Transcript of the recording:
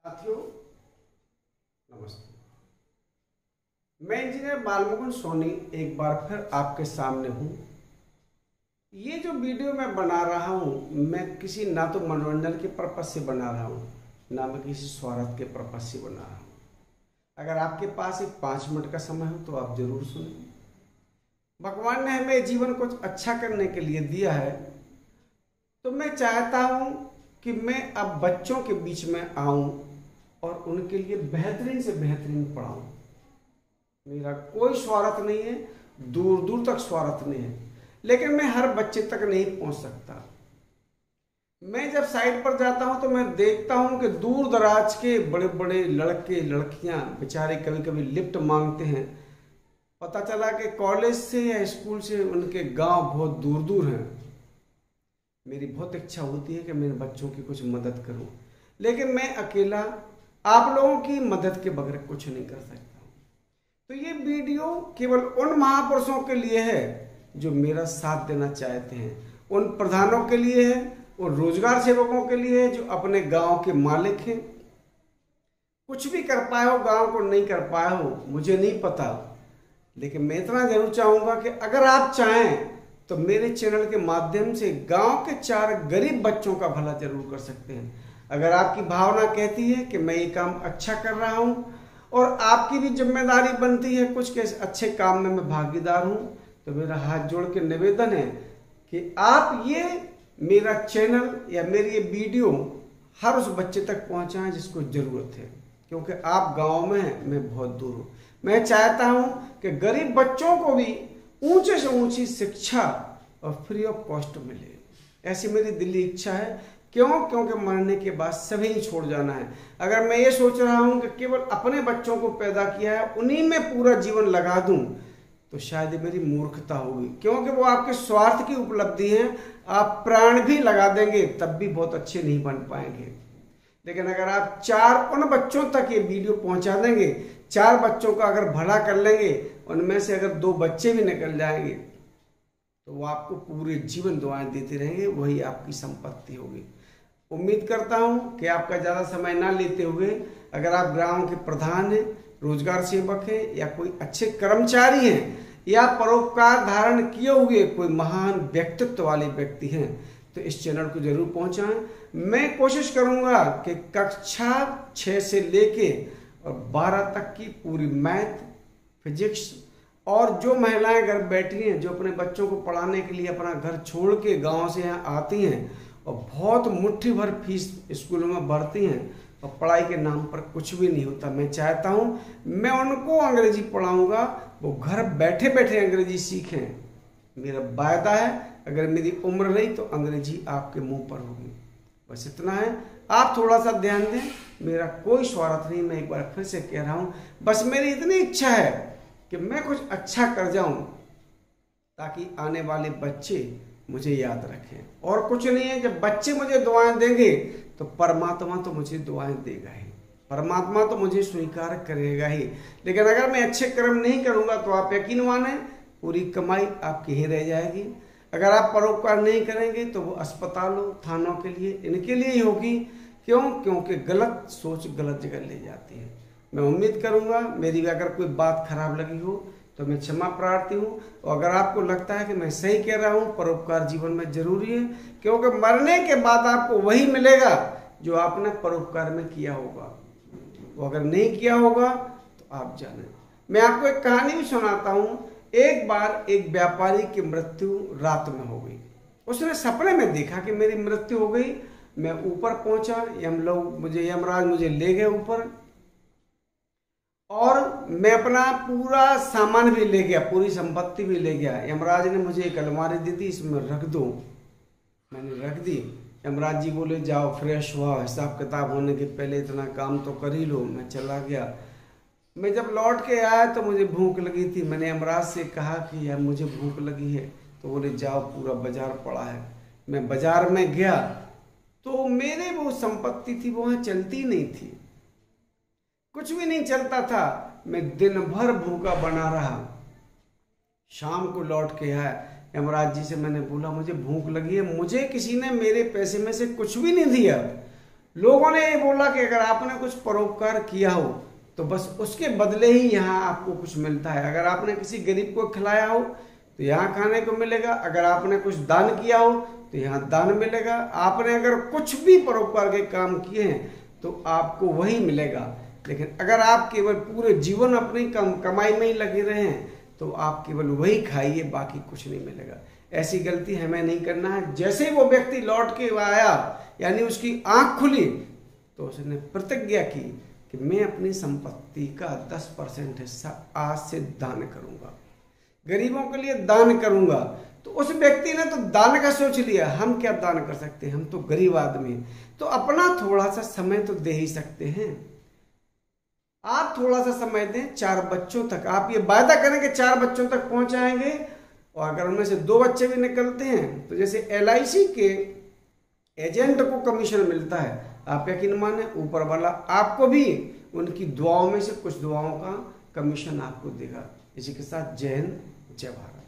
साथियों नमस्ते। मैं इंजीनियर बालमुकुंद सोनी एक बार फिर आपके सामने हूँ। ये जो वीडियो मैं बना रहा हूँ मैं किसी ना तो मनोरंजन के पर्पज से बना रहा हूँ ना मैं किसी स्वार्थ के पर्पज से बना रहा हूँ। अगर आपके पास एक 5 मिनट का समय हो तो आप जरूर सुनें। भगवान ने हमें जीवन को अच्छा करने के लिए दिया है, तो मैं चाहता हूँ कि मैं अब बच्चों के बीच में आऊँ और उनके लिए बेहतरीन से बेहतरीन पढ़ाऊं। मेरा कोई स्वार्थ नहीं है, दूर दूर तक स्वार्थ नहीं है, लेकिन मैं हर बच्चे तक नहीं पहुंच सकता। मैं जब साइट पर जाता हूं तो मैं देखता हूं कि दूर दराज के बड़े बड़े लड़के लड़कियां बेचारे कभी कभी लिफ्ट मांगते हैं। पता चला कि कॉलेज से या स्कूल से उनके गांव बहुत दूर दूर हैं। मेरी बहुत इच्छा होती है कि मैं बच्चों की कुछ मदद करूं, लेकिन मैं अकेला आप लोगों की मदद के बगैर कुछ नहीं कर सकता हूं। तो ये वीडियो केवल उन महापुरुषों के लिए है जो मेरा साथ देना चाहते हैं, उन प्रधानों के लिए है, उन रोजगार सेवकों के लिए है जो अपने गांव के मालिक हैं। कुछ भी कर पाए हो, गांव को नहीं कर पाए हो, मुझे नहीं पता, लेकिन मैं इतना जरूर चाहूंगा कि अगर आप चाहें तो मेरे चैनल के माध्यम से गांव के 4 गरीब बच्चों का भला जरूर कर सकते हैं। अगर आपकी भावना कहती है कि मैं ये काम अच्छा कर रहा हूं और आपकी भी जिम्मेदारी बनती है कुछ के अच्छे काम में मैं भागीदार हूं, तो मेरा हाथ जोड़ के निवेदन है कि आप ये मेरा चैनल या मेरी ये वीडियो हर उस बच्चे तक पहुंचाएं जिसको जरूरत है, क्योंकि आप गांव में हैं, मैं बहुत दूर हूं। मैं चाहता हूं कि गरीब बच्चों को भी ऊंचे से ऊंची शिक्षा और फ्री ऑफ कॉस्ट मिले, ऐसी मेरी दिली इच्छा है। क्योंकि मरने के बाद सभी ही छोड़ जाना है। अगर मैं ये सोच रहा हूं कि केवल अपने बच्चों को पैदा किया है, उन्हीं में पूरा जीवन लगा दूं, तो शायद ये मेरी मूर्खता होगी, क्योंकि वो आपके स्वार्थ की उपलब्धि है। आप प्राण भी लगा देंगे तब भी बहुत अच्छे नहीं बन पाएंगे। लेकिन अगर आप 4 उन बच्चों तक ये वीडियो पहुंचा देंगे, 4 बच्चों का अगर भला कर लेंगे, उनमें से अगर 2 बच्चे भी निकल जाएंगे तो वो आपको पूरे जीवन दुआएं देते रहेंगे, वही आपकी संपत्ति होगी। उम्मीद करता हूं कि आपका ज़्यादा समय ना लेते हुए, अगर आप गांव के प्रधान हैं, रोजगार सेवक हैं, या कोई अच्छे कर्मचारी हैं, या परोपकार धारण किए हुए कोई महान व्यक्तित्व वाले व्यक्ति हैं, तो इस चैनल को जरूर पहुंचाएं। मैं कोशिश करूंगा कि कक्षा 6 से लेके और 12 तक की पूरी मैथ, फिजिक्स, और जो महिलाएं घर बैठी हैं जो अपने बच्चों को पढ़ाने के लिए अपना घर छोड़ के गांव से यहाँ आती हैं और बहुत मुट्ठी भर फीस स्कूलों में भरती हैं और पढ़ाई के नाम पर कुछ भी नहीं होता, मैं चाहता हूँ मैं उनको अंग्रेजी पढ़ाऊँगा, वो घर बैठे बैठे अंग्रेजी सीखें। मेरा वायदा है अगर मेरी उम्र रही तो अंग्रेजी आपके मुंह पर होगी। बस इतना है, आप थोड़ा सा ध्यान दें। मेरा कोई स्वार्थ नहीं, मैं एक बार फिर से कह रहा हूँ, बस मेरी इतनी इच्छा है कि मैं कुछ अच्छा कर जाऊं ताकि आने वाले बच्चे मुझे याद रखें। और कुछ नहीं है, जब बच्चे मुझे दुआएं देंगे तो परमात्मा तो मुझे दुआएं देगा ही, परमात्मा तो मुझे स्वीकार करेगा ही। लेकिन अगर मैं अच्छे कर्म नहीं करूंगा तो आप यकीन माने पूरी कमाई आपकी ही रह जाएगी। अगर आप परोपकार नहीं करेंगे तो वो अस्पतालों, थानों के लिए, इनके लिए ही होगी। क्योंकि गलत सोच गलत जगह ले जाती है। मैं उम्मीद करूंगा मेरी अगर कोई बात खराब लगी हो तो मैं क्षमा प्रार्थी हूँ, और अगर आपको लगता है कि मैं सही कह रहा हूँ, परोपकार जीवन में जरूरी है, क्योंकि मरने के बाद आपको वही मिलेगा जो आपने परोपकार में किया होगा। वो अगर नहीं किया होगा तो आप जाने। मैं आपको एक कहानी भी सुनाता हूँ। एक बार एक व्यापारी की मृत्यु रात में हो गई। उसने सपने में देखा कि मेरी मृत्यु हो गई। मैं ऊपर पहुंचा, यमराज मुझे ले गए ऊपर, और मैं अपना पूरा सामान भी ले गया, पूरी संपत्ति भी ले गया। यमराज ने मुझे एक अलमारी दी थी, इसमें रख दो। मैंने रख दी। यमराज जी बोले जाओ फ्रेश हुआ, हिसाब किताब होने के पहले इतना काम तो कर ही लो। मैं चला गया। मैं जब लौट के आया तो मुझे भूख लगी थी। मैंने यमराज से कहा कि यार मुझे भूख लगी है, तो बोले जाओ पूरा बाजार पड़ा है। मैं बाजार में गया तो मेरे वो संपत्ति थी वहां चलती नहीं थी, कुछ भी नहीं चलता था। मैं दिन भर भूखा बना रहा। शाम को लौट के आया, यमराज जी से मैंने बोला मुझे भूख लगी है, मुझे किसी ने मेरे पैसे में से कुछ भी नहीं दिया। लोगों ने ये बोला कि अगर आपने कुछ परोपकार किया हो तो बस उसके बदले ही यहाँ आपको कुछ मिलता है। अगर आपने किसी गरीब को खिलाया हो तो यहाँ खाने को मिलेगा, अगर आपने कुछ दान किया हो तो यहाँ दान मिलेगा, आपने अगर कुछ भी परोपकार के काम किए हैं तो आपको वही मिलेगा। लेकिन अगर आप केवल पूरे जीवन अपनी कमाई में ही लगे रहे हैं तो आप केवल वही खाइए, बाकी कुछ नहीं मिलेगा। ऐसी गलती हमें नहीं करना है। जैसे ही वो व्यक्ति लौट के आया, यानी उसकी आंख खुली, तो उसने प्रतिज्ञा की कि मैं अपनी संपत्ति का 10% हिस्सा आज से दान करूंगा, गरीबों के लिए दान करूंगा। तो उस व्यक्ति ने तो दान का सोच लिया, हम क्या दान कर सकते हैं, हम तो गरीब आदमी हैं, तो अपना थोड़ा सा समय तो दे ही सकते हैं। आप थोड़ा सा समय दें, 4 बच्चों तक आप ये वायदा करें कि 4 बच्चों तक पहुंचाएंगे, और अगर उनमें से 2 बच्चे भी निकलते हैं तो जैसे LIC के एजेंट को कमीशन मिलता है, आप यकीन माने ऊपर वाला आपको भी उनकी दुआओं में से कुछ दुआओं का कमीशन आपको देगा। इसी के साथ जय हिंद, जय भारत।